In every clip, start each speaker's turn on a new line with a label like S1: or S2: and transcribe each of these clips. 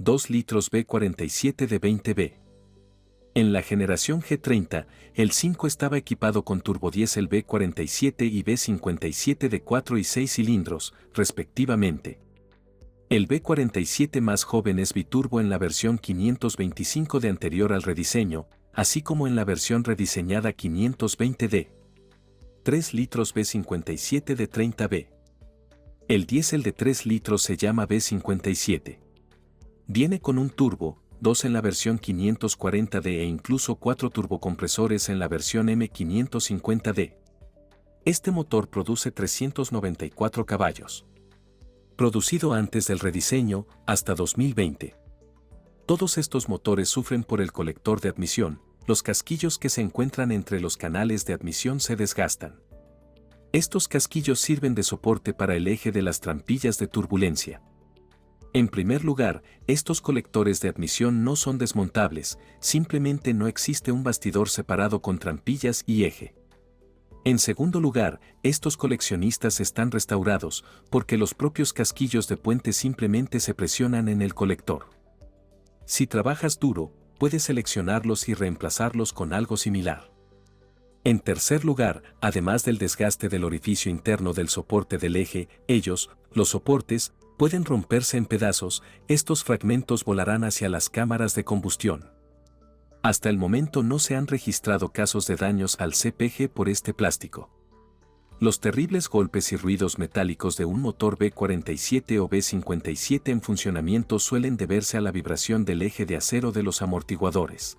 S1: 2 litros B47 de 20B. En la generación G30, el 5 estaba equipado con turbodiesel B47 y B57 de 4 y 6 cilindros, respectivamente. El B47 más joven es biturbo en la versión 525 de anterior al rediseño, así como en la versión rediseñada 520D. 3 litros B57 de 30B. El diésel de 3 litros se llama B57. Viene con un turbo, 2 en la versión 540D e incluso 4 turbocompresores en la versión M550D. Este motor produce 394 caballos. Producido antes del rediseño, hasta 2020. Todos estos motores sufren por el colector de admisión, los casquillos que se encuentran entre los canales de admisión se desgastan. Estos casquillos sirven de soporte para el eje de las trampillas de turbulencia. En primer lugar, estos colectores de admisión no son desmontables, simplemente no existe un bastidor separado con trampillas y eje. En segundo lugar, estos coleccionistas están restaurados, porque los propios casquillos de puente simplemente se presionan en el colector. Si trabajas duro, puedes seleccionarlos y reemplazarlos con algo similar. En tercer lugar, además del desgaste del orificio interno del soporte del eje, los soportes, pueden romperse en pedazos, estos fragmentos volarán hacia las cámaras de combustión. Hasta el momento no se han registrado casos de daños al CPG por este plástico. Los terribles golpes y ruidos metálicos de un motor B47 o B57 en funcionamiento suelen deberse a la vibración del eje de acero de los amortiguadores.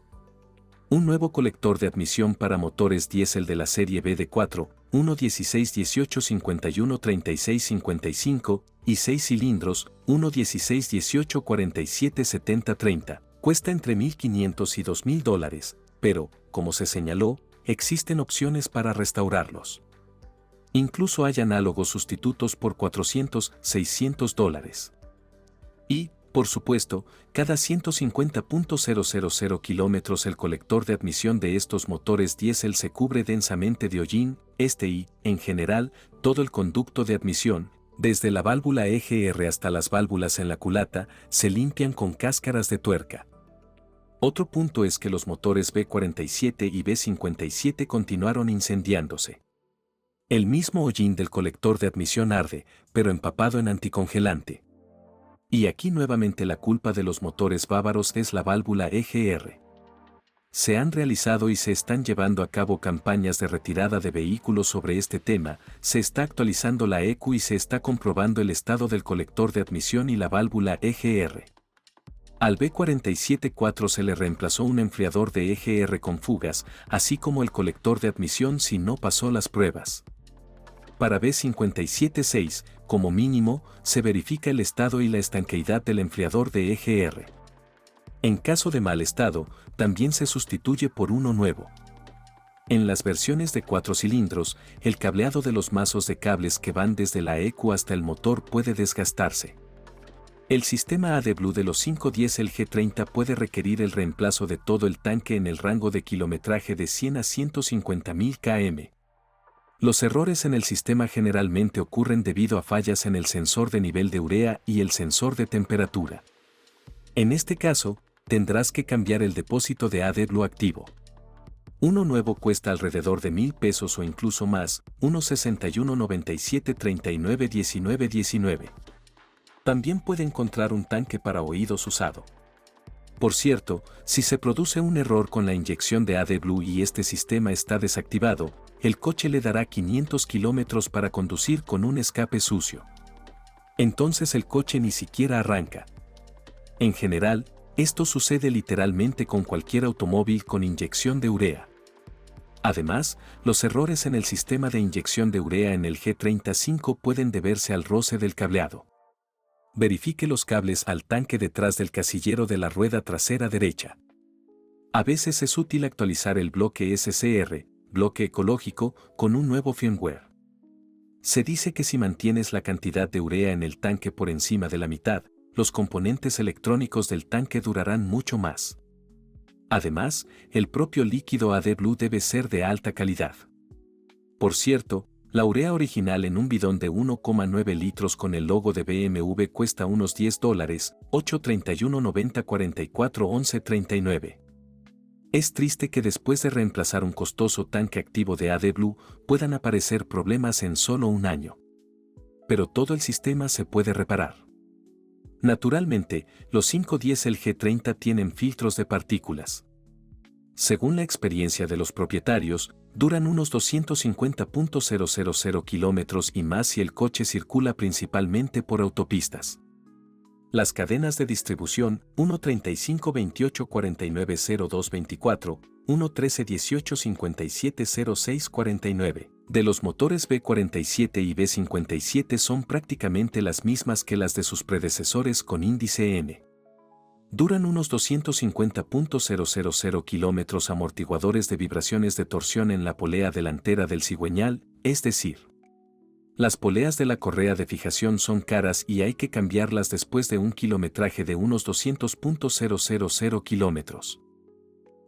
S1: Un nuevo colector de admisión para motores diésel de la serie BD4, 1.16 18 51 36 55 y 6 cilindros, 1.16 18 47 70 30, cuesta entre $1,500 y $2,000, pero, como se señaló, existen opciones para restaurarlos. Incluso hay análogos sustitutos por $400, $600. Y, por supuesto, cada 150.000 kilómetros el colector de admisión de estos motores diésel se cubre densamente de hollín, y, en general, todo el conducto de admisión, desde la válvula EGR hasta las válvulas en la culata, se limpian con cáscaras de tuerca. Otro punto es que los motores B47 y B57 continuaron incendiándose. El mismo hollín del colector de admisión arde, pero empapado en anticongelante. Y aquí nuevamente la culpa de los motores bávaros es la válvula EGR. Se han realizado y se están llevando a cabo campañas de retirada de vehículos sobre este tema, se está actualizando la ECU y se está comprobando el estado del colector de admisión y la válvula EGR. Al B47-4 se le reemplazó un enfriador de EGR con fugas, así como el colector de admisión si no pasó las pruebas. Para B57-6, como mínimo, se verifica el estado y la estanqueidad del enfriador de EGR. En caso de mal estado, también se sustituye por uno nuevo. En las versiones de 4 cilindros, el cableado de los mazos de cables que van desde la ECU hasta el motor puede desgastarse. El sistema AdBlue de los 510 el G30 puede requerir el reemplazo de todo el tanque en el rango de kilometraje de 100 a 150.000 km. Los errores en el sistema generalmente ocurren debido a fallas en el sensor de nivel de urea y el sensor de temperatura. En este caso, tendrás que cambiar el depósito de AdBlue activo. Uno nuevo cuesta alrededor de $1,000 o incluso más, unos 61 97 39 19 19. También puede encontrar un tanque para oídos usado. Por cierto, si se produce un error con la inyección de AdBlue y este sistema está desactivado, el coche le dará 500 kilómetros para conducir con un escape sucio. Entonces el coche ni siquiera arranca. En general, esto sucede literalmente con cualquier automóvil con inyección de urea. Además, los errores en el sistema de inyección de urea en el G35 pueden deberse al roce del cableado. Verifique los cables al tanque detrás del casillero de la rueda trasera derecha. A veces es útil actualizar el bloque SCR, bloque ecológico, con un nuevo firmware. Se dice que si mantienes la cantidad de urea en el tanque por encima de la mitad, los componentes electrónicos del tanque durarán mucho más. Además, el propio líquido AdBlue debe ser de alta calidad. Por cierto, La urea original en un bidón de 1,9 litros con el logo de BMW cuesta unos $10, 831 90 44 11 39. Es triste que después de reemplazar un costoso tanque activo de AdBlue puedan aparecer problemas en solo un año. Pero todo el sistema se puede reparar. Naturalmente, los 510 G30 tienen filtros de partículas. Según la experiencia de los propietarios, duran unos 250.000 kilómetros y más si el coche circula principalmente por autopistas. Las cadenas de distribución 1.35 28 49 02 24, 1.13 18 57 06 49 de los motores B47 y B57 son prácticamente las mismas que las de sus predecesores con índice M. Duran unos 250.000 kilómetros amortiguadores de vibraciones de torsión en la polea delantera del cigüeñal, es decir, las poleas de la correa de fijación son caras y hay que cambiarlas después de un kilometraje de unos 200.000 kilómetros.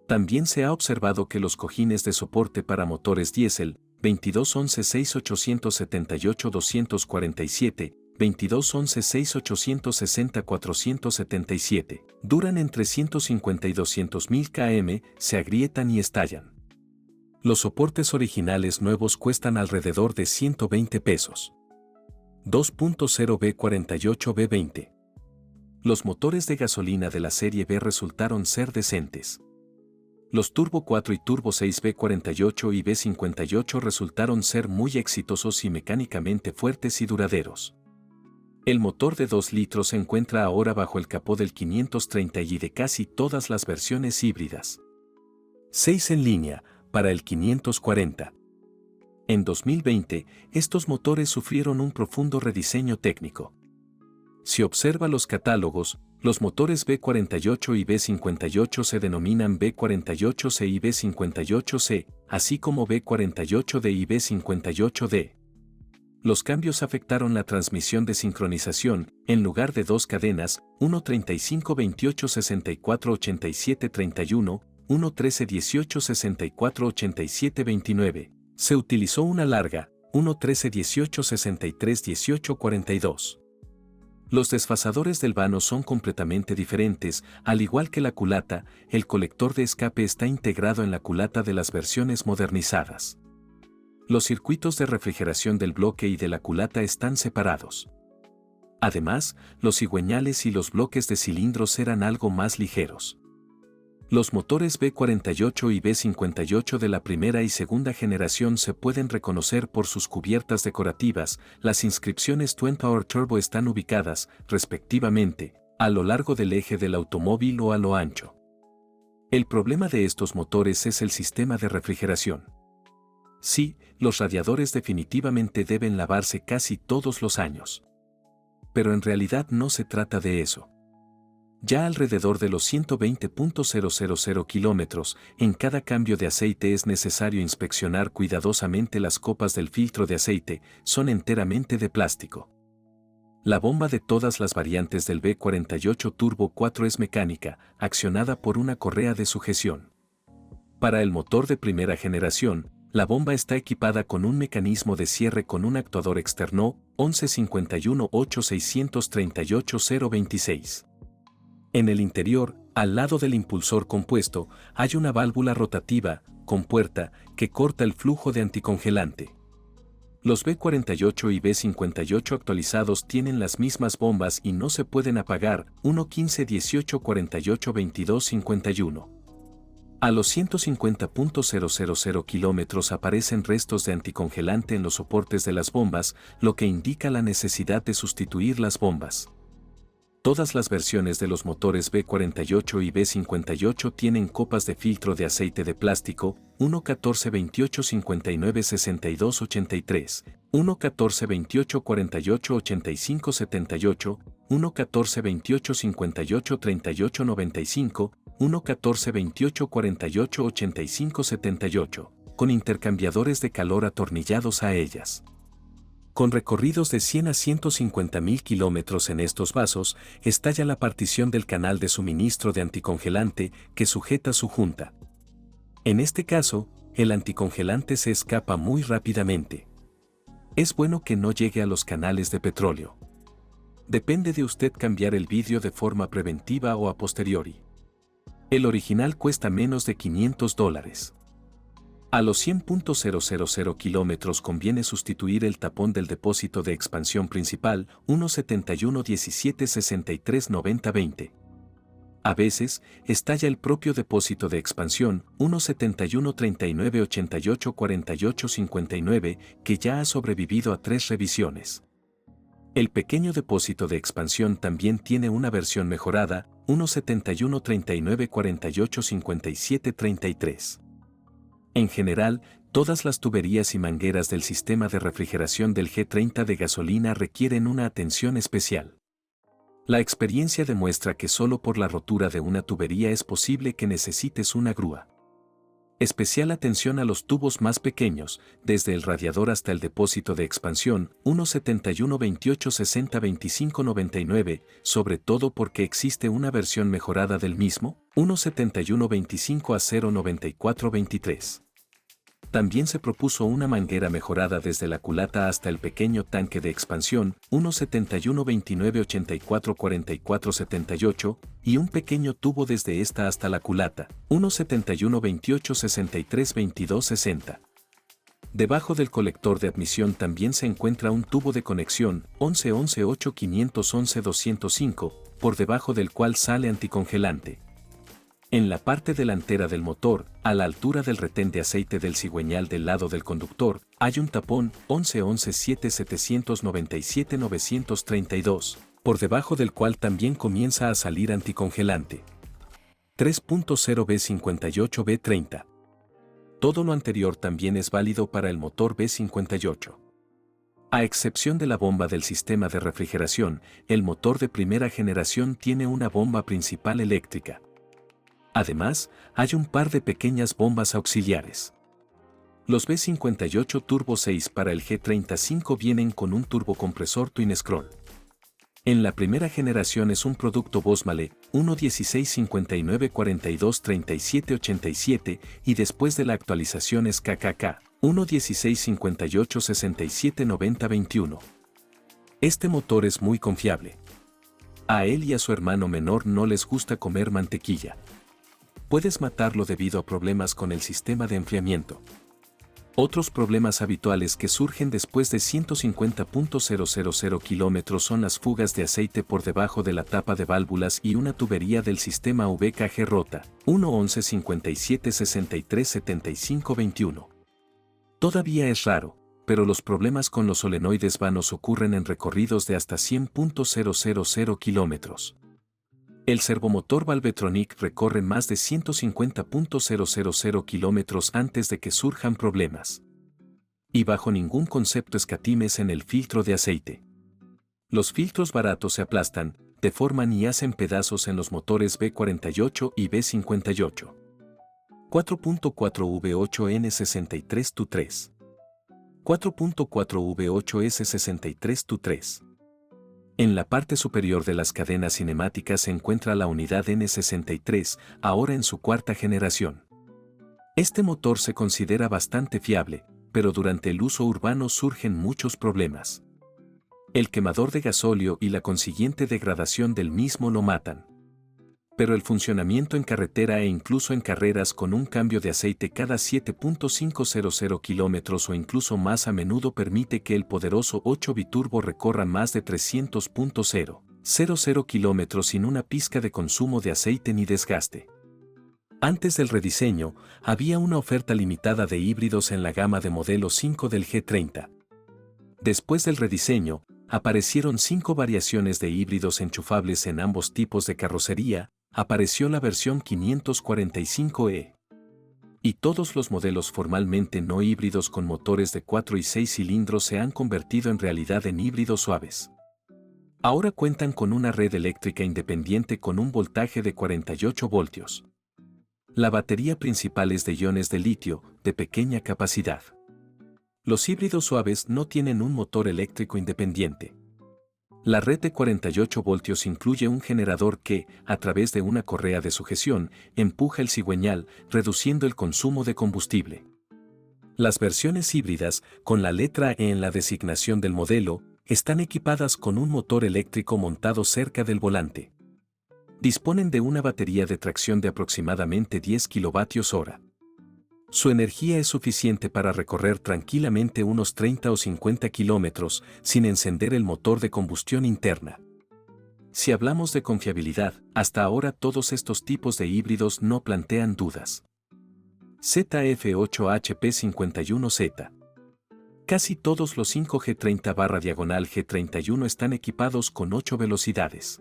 S1: También se ha observado que los cojines de soporte para motores diésel, 2211 6878 247, 2211 6860 477, duran entre 150 y 200.000 km, se agrietan y estallan. Los soportes originales nuevos cuestan alrededor de 120 pesos. 2.0 B48 B20. Los motores de gasolina de la serie B resultaron ser decentes. Los Turbo 4 y Turbo 6 B48 y B58 resultaron ser muy exitosos y mecánicamente fuertes y duraderos. El motor de 2 litros se encuentra ahora bajo el capó del 530 y de casi todas las versiones híbridas. 6 en línea, para el 540. En 2020, estos motores sufrieron un profundo rediseño técnico. Si observa los catálogos, los motores B48 y B58 se denominan B48C y B58C, así como B48D y B58D. Los cambios afectaron la transmisión de sincronización, en lugar de 2 cadenas, 1.35 28 64 87 31, 1.13 18 64 87 29. Se utilizó una larga, 1.13 18 63 18 42. Los desfasadores del vano son completamente diferentes, al igual que la culata, el colector de escape está integrado en la culata de las versiones modernizadas. Los circuitos de refrigeración del bloque y de la culata están separados. Además, los cigüeñales y los bloques de cilindros eran algo más ligeros. Los motores B48 y B58 de la primera y segunda generación se pueden reconocer por sus cubiertas decorativas, las inscripciones Twin Power Turbo están ubicadas, respectivamente, a lo largo del eje del automóvil o a lo ancho. El problema de estos motores es el sistema de refrigeración. Sí, los radiadores definitivamente deben lavarse casi todos los años. Pero en realidad no se trata de eso. Ya alrededor de los 120.000 kilómetros, en cada cambio de aceite es necesario inspeccionar cuidadosamente las copas del filtro de aceite, son enteramente de plástico. La bomba de todas las variantes del B48 Turbo 4 es mecánica, accionada por una correa de sujeción. Para el motor de primera generación, la bomba está equipada con un mecanismo de cierre con un actuador externo 1151-8638-026. En el interior, al lado del impulsor compuesto, hay una válvula rotativa, con puerta, que corta el flujo de anticongelante. Los B48 y B58 actualizados tienen las mismas bombas y no se pueden apagar, 1.15 18 48 22 51. A los 150.000 kilómetros aparecen restos de anticongelante en los soportes de las bombas, lo que indica la necesidad de sustituir las bombas. Todas las versiones de los motores B48 y B58 tienen copas de filtro de aceite de plástico, 1.14 28 59 62 83, 1.14 28 48 85 78, 1.14 28 58 38 95, 1.14 28 48 85 78, con intercambiadores de calor atornillados a ellas. Con recorridos de 100 a 150.000 kilómetros en estos vasos, estalla la partición del canal de suministro de anticongelante que sujeta su junta. En este caso, el anticongelante se escapa muy rápidamente. Es bueno que no llegue a los canales de petróleo. Depende de usted cambiar el vidrio de forma preventiva o a posteriori. El original cuesta menos de $500. A los 100.000 kilómetros conviene sustituir el tapón del depósito de expansión principal 17117639020. A veces, estalla el propio depósito de expansión 17139884859 que ya ha sobrevivido a 3 revisiones. El pequeño depósito de expansión también tiene una versión mejorada 17139485733. En general, todas las tuberías y mangueras del sistema de refrigeración del G30 de gasolina requieren una atención especial. La experiencia demuestra que solo por la rotura de una tubería es posible que necesites una grúa. Especial atención a los tubos más pequeños, desde el radiador hasta el depósito de expansión 17128602599, sobre todo porque existe una versión mejorada del mismo 17125A09423. También se propuso una manguera mejorada desde la culata hasta el pequeño tanque de expansión 17129844478 y un pequeño tubo desde esta hasta la culata 17128632260. Debajo del colector de admisión también se encuentra un tubo de conexión 1118511-205, por debajo del cual sale anticongelante. En la parte delantera del motor, a la altura del retén de aceite del cigüeñal del lado del conductor, hay un tapón 1117797-932, por debajo del cual también comienza a salir anticongelante. 3.0 B58 B30. Todo lo anterior también es válido para el motor B58. A excepción de la bomba del sistema de refrigeración, el motor de primera generación tiene una bomba principal eléctrica. Además, hay un par de pequeñas bombas auxiliares. Los B58 Turbo 6 para el G35 vienen con un turbocompresor Twin Scroll. En la primera generación es un producto Bosmale 11659423787 y después de la actualización es KKK 11658679021. Este motor es muy confiable. A él y a su hermano menor no les gusta comer mantequilla. Puedes matarlo debido a problemas con el sistema de enfriamiento. Otros problemas habituales que surgen después de 150.000 kilómetros son las fugas de aceite por debajo de la tapa de válvulas y una tubería del sistema VKG rota, 11157637521. Todavía es raro, pero los problemas con los solenoides vanos ocurren en recorridos de hasta 100.000 kilómetros. El servomotor Valvetronic recorre más de 150.000 kilómetros antes de que surjan problemas. Y bajo ningún concepto escatimes en el filtro de aceite. Los filtros baratos se aplastan, deforman y hacen pedazos en los motores B48 y B58. 4.4 V8N63 Tu3. 4.4 V8S63 Tu3. En la parte superior de las cadenas cinemáticas se encuentra la unidad N63, ahora en su cuarta generación. Este motor se considera bastante fiable, pero durante el uso urbano surgen muchos problemas. El quemador de gasóleo y la consiguiente degradación del mismo lo matan. Pero el funcionamiento en carretera e incluso en carreras con un cambio de aceite cada 7.500 kilómetros o incluso más a menudo permite que el poderoso 8 biturbo recorra más de 300.000 kilómetros sin una pizca de consumo de aceite ni desgaste. Antes del rediseño, había una oferta limitada de híbridos en la gama de modelo 5 del G30. Después del rediseño, aparecieron 5 variaciones de híbridos enchufables en ambos tipos de carrocería. Apareció la versión 545E. Y todos los modelos formalmente no híbridos con motores de 4 y 6 cilindros se han convertido en realidad en híbridos suaves. Ahora cuentan con una red eléctrica independiente con un voltaje de 48 voltios. La batería principal es de iones de litio, de pequeña capacidad. Los híbridos suaves no tienen un motor eléctrico independiente. La red de 48 voltios incluye un generador que, a través de una correa de sujeción, empuja el cigüeñal, reduciendo el consumo de combustible. Las versiones híbridas, con la letra E en la designación del modelo, están equipadas con un motor eléctrico montado cerca del volante. Disponen de una batería de tracción de aproximadamente 10 kWh. Su energía es suficiente para recorrer tranquilamente unos 30 o 50 kilómetros sin encender el motor de combustión interna. Si hablamos de confiabilidad, hasta ahora todos estos tipos de híbridos no plantean dudas. ZF8HP51Z. Casi todos los 5G30/G31 están equipados con 8 velocidades.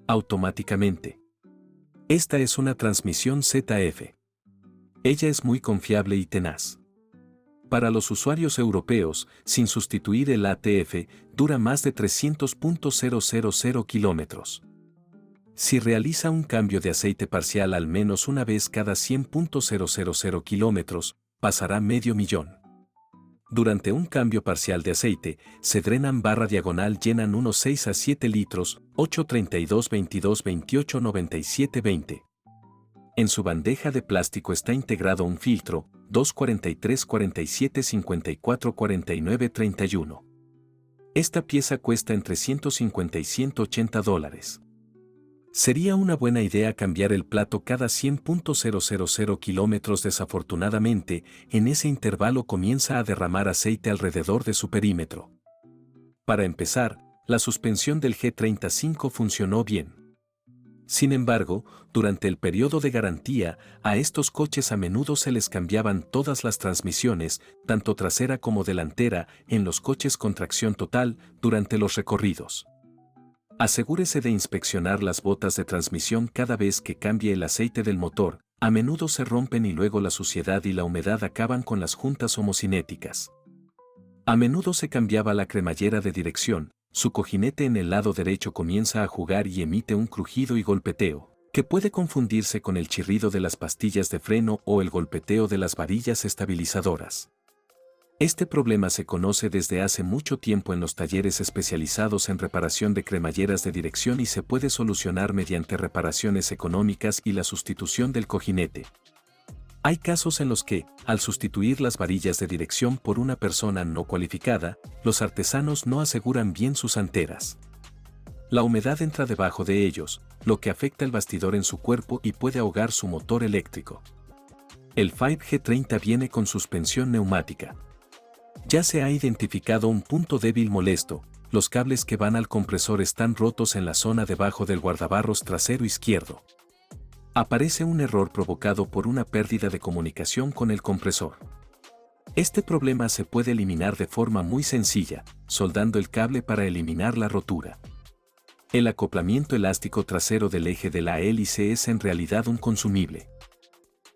S1: Automáticamente. Esta es una transmisión ZF. Ella es muy confiable y tenaz. Para los usuarios europeos, sin sustituir el ATF, dura más de 300.000 kilómetros. Si realiza un cambio de aceite parcial al menos una vez cada 100.000 kilómetros, pasará medio millón. Durante un cambio parcial de aceite, se drenan llenan unos 6 a 7 litros, 832 22 28 97 20. En su bandeja de plástico está integrado un filtro, 243 47 54 49 31. Esta pieza cuesta entre 150 y $180. Sería una buena idea cambiar el plato cada 100.000 kilómetros. Desafortunadamente, en ese intervalo comienza a derramar aceite alrededor de su perímetro. Para empezar, la suspensión del G35 funcionó bien. Sin embargo, durante el periodo de garantía, a estos coches a menudo se les cambiaban todas las transmisiones, tanto trasera como delantera, en los coches con tracción total, durante los recorridos. Asegúrese de inspeccionar las botas de transmisión cada vez que cambie el aceite del motor, a menudo se rompen y luego la suciedad y la humedad acaban con las juntas homocinéticas. A menudo se cambiaba la cremallera de dirección, su cojinete en el lado derecho comienza a jugar y emite un crujido y golpeteo, que puede confundirse con el chirrido de las pastillas de freno o el golpeteo de las varillas estabilizadoras. Este problema se conoce desde hace mucho tiempo en los talleres especializados en reparación de cremalleras de dirección y se puede solucionar mediante reparaciones económicas y la sustitución del cojinete. Hay casos en los que, al sustituir las varillas de dirección por una persona no cualificada, los artesanos no aseguran bien sus anteras. La humedad entra debajo de ellos, lo que afecta el bastidor en su cuerpo y puede ahogar su motor eléctrico. El 5G30 viene con suspensión neumática. Ya se ha identificado un punto débil molesto, los cables que van al compresor están rotos en la zona debajo del guardabarros trasero izquierdo. Aparece un error provocado por una pérdida de comunicación con el compresor. Este problema se puede eliminar de forma muy sencilla, soldando el cable para eliminar la rotura. El acoplamiento elástico trasero del eje de la hélice es en realidad un consumible.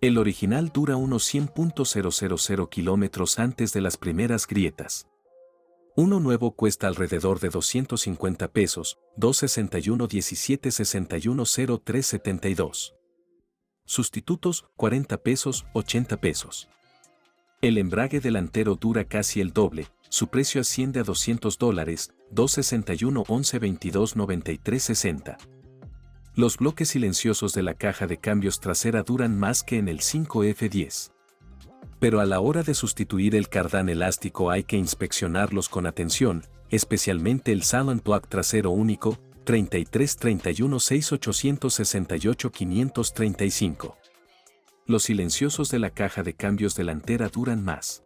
S1: El original dura unos 100.000 kilómetros antes de las primeras grietas. Uno nuevo cuesta alrededor de 250 pesos, 261 17 61 03 72. Sustitutos, 40 pesos, 80 pesos. El embrague delantero dura casi el doble, su precio asciende a $200, 261 11 22 93 60. Los bloques silenciosos de la caja de cambios trasera duran más que en el 5F10. Pero a la hora de sustituir el cardán elástico hay que inspeccionarlos con atención, especialmente el Silent Plug trasero único, 33 31 6 868 535. Los silenciosos de la caja de cambios delantera duran más.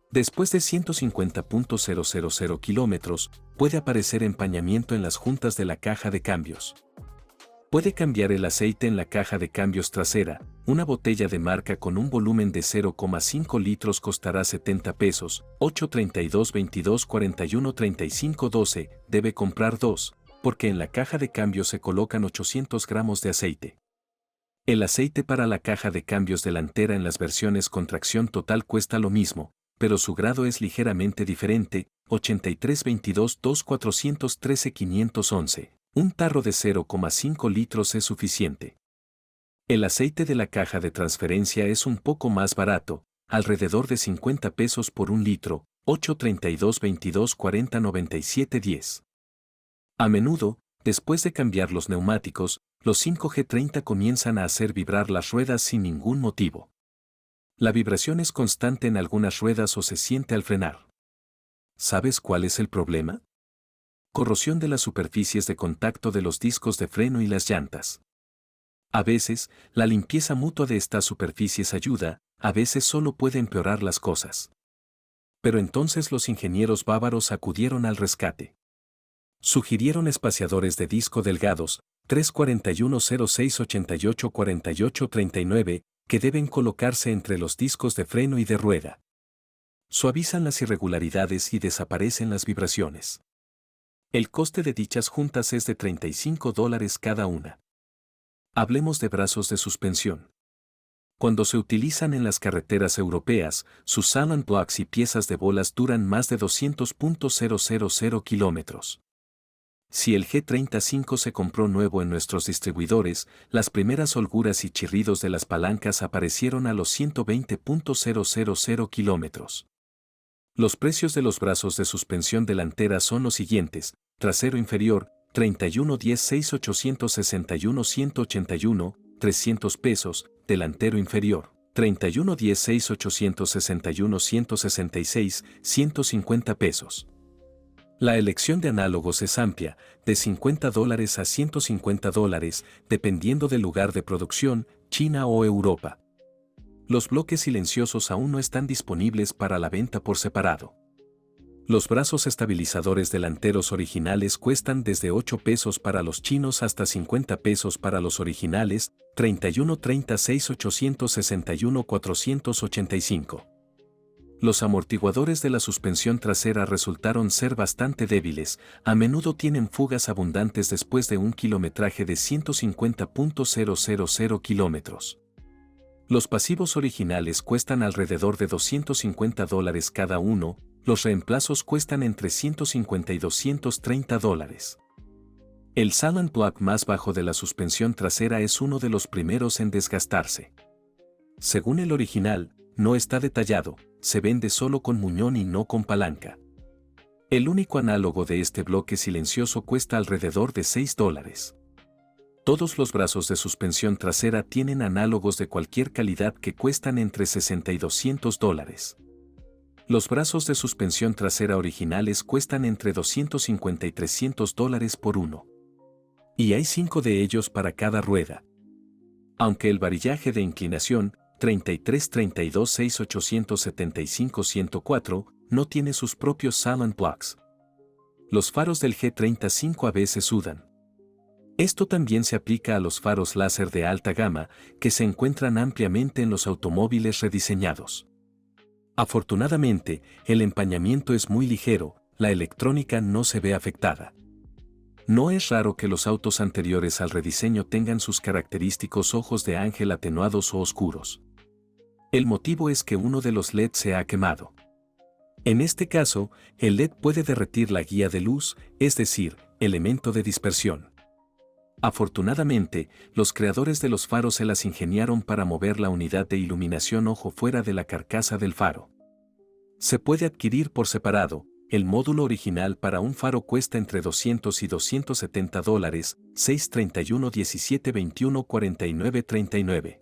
S1: Después de 150.000 kilómetros, puede aparecer empañamiento en las juntas de la caja de cambios. Puede cambiar el aceite en la caja de cambios trasera. Una botella de marca con un volumen de 0,5 litros costará 70 pesos, 832 22 41 35 12, debe comprar dos, porque en la caja de cambios se colocan 800 gramos de aceite. El aceite para la caja de cambios delantera en las versiones con tracción total cuesta lo mismo, pero su grado es ligeramente diferente, 83 22 2 413 511. Un tarro de 0,5 litros es suficiente. El aceite de la caja de transferencia es un poco más barato, alrededor de 50 pesos por un litro, 832 22 40 97 10. A menudo, después de cambiar los neumáticos, los 5G30 comienzan a hacer vibrar las ruedas sin ningún motivo. La vibración es constante en algunas ruedas o se siente al frenar. ¿Sabes cuál es el problema? Corrosión de las superficies de contacto de los discos de freno y las llantas. A veces, la limpieza mutua de estas superficies ayuda, a veces solo puede empeorar las cosas. Pero entonces los ingenieros bávaros acudieron al rescate. Sugirieron espaciadores de disco delgados, 34106884839, que deben colocarse entre los discos de freno y de rueda. Suavizan las irregularidades y desaparecen las vibraciones. El coste de dichas juntas es de $35 cada una. Hablemos de brazos de suspensión. Cuando se utilizan en las carreteras europeas, sus Salon blocks y piezas de bolas duran más de 200.000 kilómetros. Si el G35 se compró nuevo en nuestros distribuidores, las primeras holguras y chirridos de las palancas aparecieron a los 120.000 kilómetros. Los precios de los brazos de suspensión delantera son los siguientes: trasero inferior, 3110-6861-181, $300, delantero inferior, 3110-6861-166, $150. La elección de análogos es amplia, de $50 a $150, dependiendo del lugar de producción, China o Europa. Los bloques silenciosos aún no están disponibles para la venta por separado. Los brazos estabilizadores delanteros originales cuestan desde $8 para los chinos hasta $50 para los originales, 3136-861-485. Los amortiguadores de la suspensión trasera resultaron ser bastante débiles, a menudo tienen fugas abundantes después de un kilometraje de 150.000 kilómetros. Los pasivos originales cuestan alrededor de $250 cada uno, los reemplazos cuestan entre $150 y $230. El Salon block más bajo de la suspensión trasera es uno de los primeros en desgastarse. Según el original, no está detallado, se vende solo con muñón y no con palanca. El único análogo de este bloque silencioso cuesta alrededor de $6. Todos los brazos de suspensión trasera tienen análogos de cualquier calidad que cuestan entre $60 y $200. Los brazos de suspensión trasera originales cuestan entre $250 y $300 por uno. Y hay 5 de ellos para cada rueda. Aunque el varillaje de inclinación, 33-32-6875-104, no tiene sus propios Salon blocks. Los faros del G35 a veces sudan. Esto también se aplica a los faros láser de alta gama, que se encuentran ampliamente en los automóviles rediseñados. Afortunadamente, el empañamiento es muy ligero, la electrónica no se ve afectada. No es raro que los autos anteriores al rediseño tengan sus característicos ojos de ángel atenuados o oscuros. El motivo es que uno de los LED se ha quemado. En este caso, el LED puede derretir la guía de luz, es decir, elemento de dispersión. Afortunadamente, los creadores de los faros se las ingeniaron para mover la unidad de iluminación ojo fuera de la carcasa del faro. Se puede adquirir por separado. El módulo original para un faro cuesta entre $200 y $270, 631 17 21 49 39.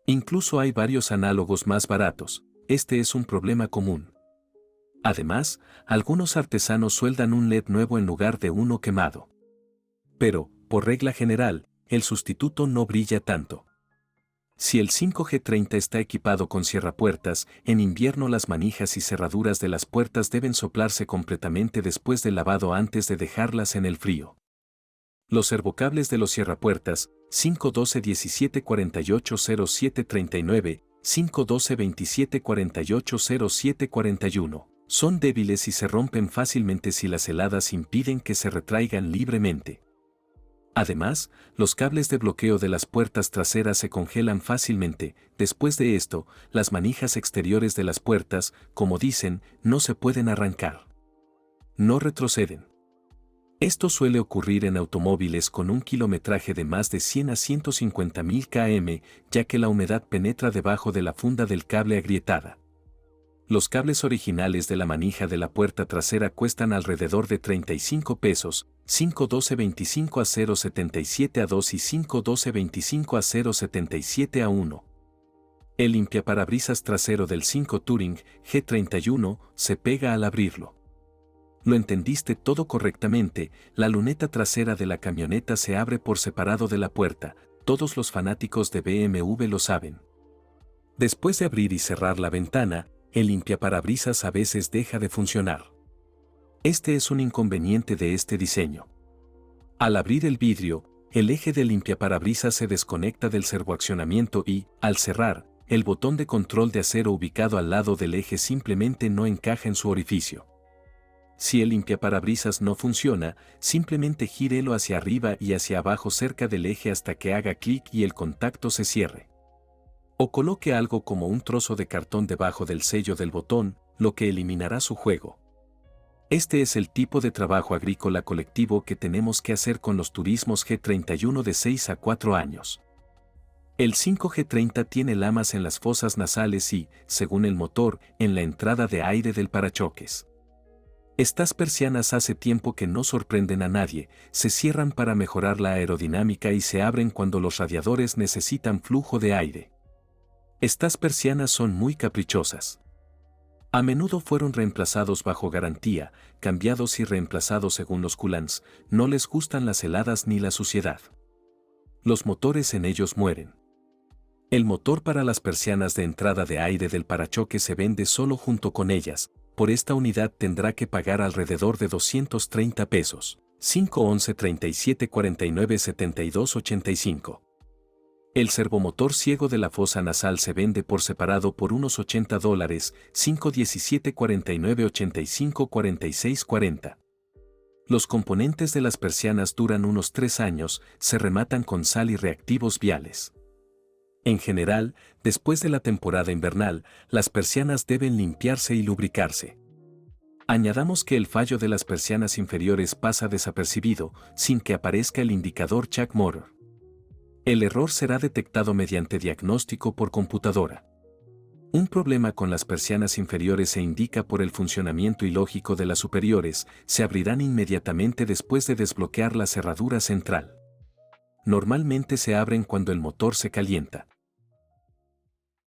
S1: Incluso hay varios análogos más baratos, este es un problema común. Además, algunos artesanos sueldan un LED nuevo en lugar de uno quemado. Pero, por regla general, el sustituto no brilla tanto. Si el 5G30 está equipado con cierrapuertas, en invierno las manijas y cerraduras de las puertas deben soplarse completamente después del lavado antes de dejarlas en el frío. Los servocables de los cierrapuertas, 512 17 48 07 39, 512 27 48 07 41, son débiles y se rompen fácilmente si las heladas impiden que se retraigan libremente. Además, los cables de bloqueo de las puertas traseras se congelan fácilmente. Después de esto, las manijas exteriores de las puertas, como dicen, no se pueden arrancar. No retroceden. Esto suele ocurrir en automóviles con un kilometraje de más de 100 a 150.000 km, ya que la humedad penetra debajo de la funda del cable agrietada. Los cables originales de la manija de la puerta trasera cuestan alrededor de $35, 512-25 a 077 a 2 y 512-25 a 077 a 1. El limpiaparabrisas trasero del 5 Touring G31 se pega al abrirlo. Lo entendiste todo correctamente, la luneta trasera de la camioneta se abre por separado de la puerta, todos los fanáticos de BMW lo saben. Después de abrir y cerrar la ventana, el limpiaparabrisas a veces deja de funcionar. Este es un inconveniente de este diseño. Al abrir el vidrio, el eje del limpiaparabrisas se desconecta del servoaccionamiento y, al cerrar, el botón de control de acero ubicado al lado del eje simplemente no encaja en su orificio. Si el limpiaparabrisas no funciona, simplemente gírelo hacia arriba y hacia abajo cerca del eje hasta que haga clic y el contacto se cierre. O coloque algo como un trozo de cartón debajo del sello del botón, lo que eliminará su juego. Este es el tipo de trabajo agrícola colectivo que tenemos que hacer con los turismos G31 de 6 a 4 años. El 5G30 tiene lamas en las fosas nasales y, según el motor, en la entrada de aire del parachoques. Estas persianas hace tiempo que no sorprenden a nadie, se cierran para mejorar la aerodinámica y se abren cuando los radiadores necesitan flujo de aire. Estas persianas son muy caprichosas. A menudo fueron reemplazados bajo garantía, cambiados y reemplazados según los coulants, no les gustan las heladas ni la suciedad. Los motores en ellos mueren. El motor para las persianas de entrada de aire del parachoque se vende solo junto con ellas, por esta unidad tendrá que pagar alrededor de 230 pesos, 511 37 49 72 85. El servomotor ciego de la fosa nasal se vende por separado por unos $80, 517 49 85 46 40. Los componentes de las persianas duran unos 3 años, se rematan con sal y reactivos viales. En general, después de la temporada invernal, las persianas deben limpiarse y lubricarse. Añadamos que el fallo de las persianas inferiores pasa desapercibido, sin que aparezca el indicador Check Motor. El error será detectado mediante diagnóstico por computadora. Un problema con las persianas inferiores se indica por el funcionamiento ilógico de las superiores, se abrirán inmediatamente después de desbloquear la cerradura central. Normalmente se abren cuando el motor se calienta.